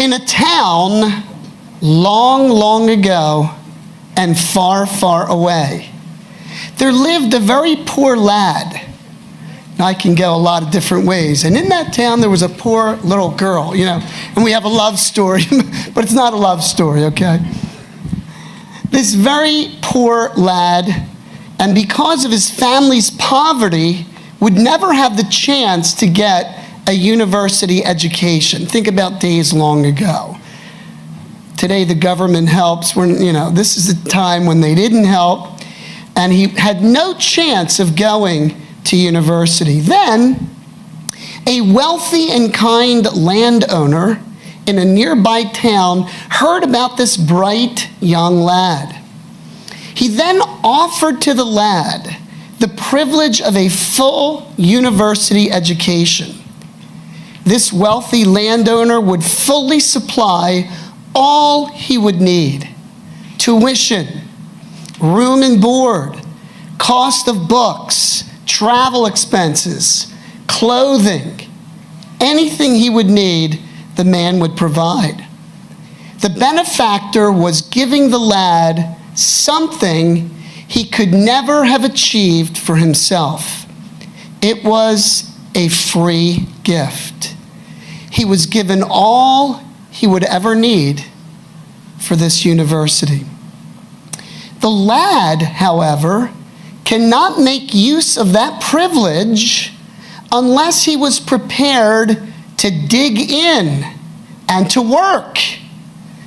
In a town long, long ago and far, far away, there lived a very poor lad. Now, I can go a lot of different ways. And in that town, there was a poor little girl, and we have a love story, but it's not a love story, okay? This very poor lad, and because of his family's poverty, would never have the chance to get a university education. Think about days long ago. Today the government helps. This is a time when they didn't help, and he had no chance of going to university. Then, a wealthy and kind landowner in a nearby town heard about this bright young lad. He then offered to the lad the privilege of a full university education. This wealthy landowner would fully supply all he would need: tuition, room and board, cost of books, travel expenses, clothing. Anything he would need, the man would provide. The benefactor was giving the lad something he could never have achieved for himself. It was a free gift. He was given all he would ever need for this university. The lad, however, cannot make use of that privilege unless he was prepared to dig in and to work,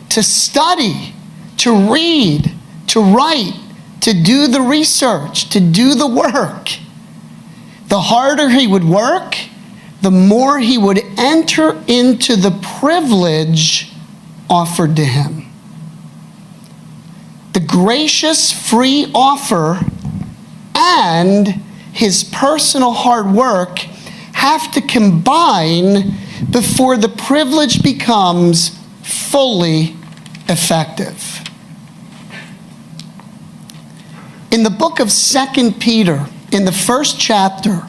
to study, to read, to write, to do the research, to do the work. The harder he would work, the more he would enter into the privilege offered to him. The gracious free offer and his personal hard work have to combine before the privilege becomes fully effective. In the book of 2 Peter, in the first chapter,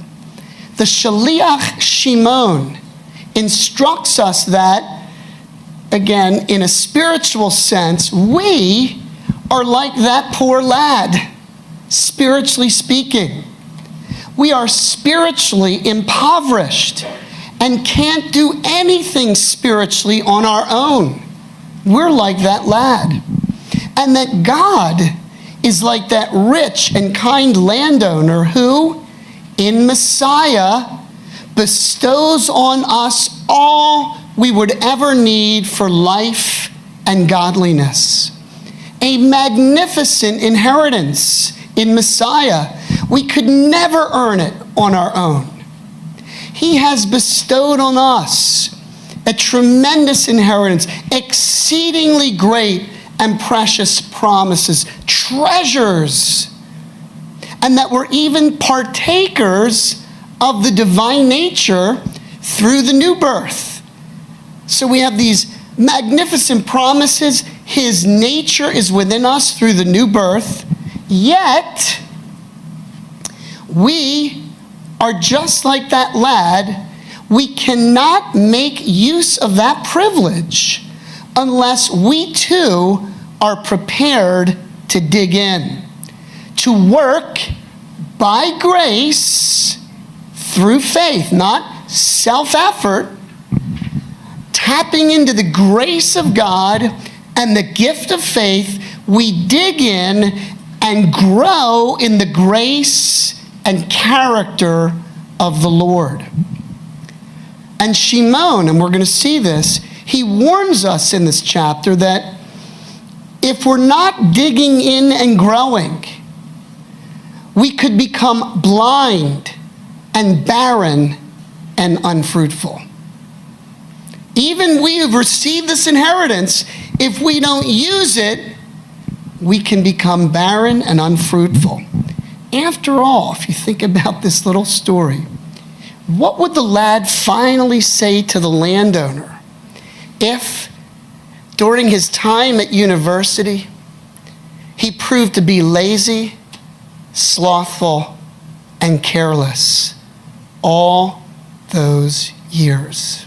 the Shaliach Shimon instructs us that, again, in a spiritual sense, we are like that poor lad, spiritually speaking. We are spiritually impoverished and can't do anything spiritually on our own. We're like that lad. And that God is like that rich and kind landowner who, in Messiah, bestows on us all we would ever need for life and godliness. A magnificent inheritance in Messiah. We could never earn it on our own. He has bestowed on us a tremendous inheritance, exceedingly great and precious promises, treasures, and that we're even partakers of the divine nature through the new birth. So we have these magnificent promises. His nature is within us through the new birth, yet we are just like that lad. We cannot make use of that privilege unless we too are prepared to dig in, to work by grace through faith, not self-effort, tapping into the grace of God and the gift of faith. We dig in and grow in the grace and character of the Lord. And Shimon, and we're going to see this, he warns us in this chapter that if we're not digging in and growing, we could become blind and barren and unfruitful. Even we have received this inheritance, if we don't use it, we can become barren and unfruitful. After all, if you think about this little story, what would the lad finally say to the landowner if, during his time at university, he proved to be lazy, slothful, and careless all those years?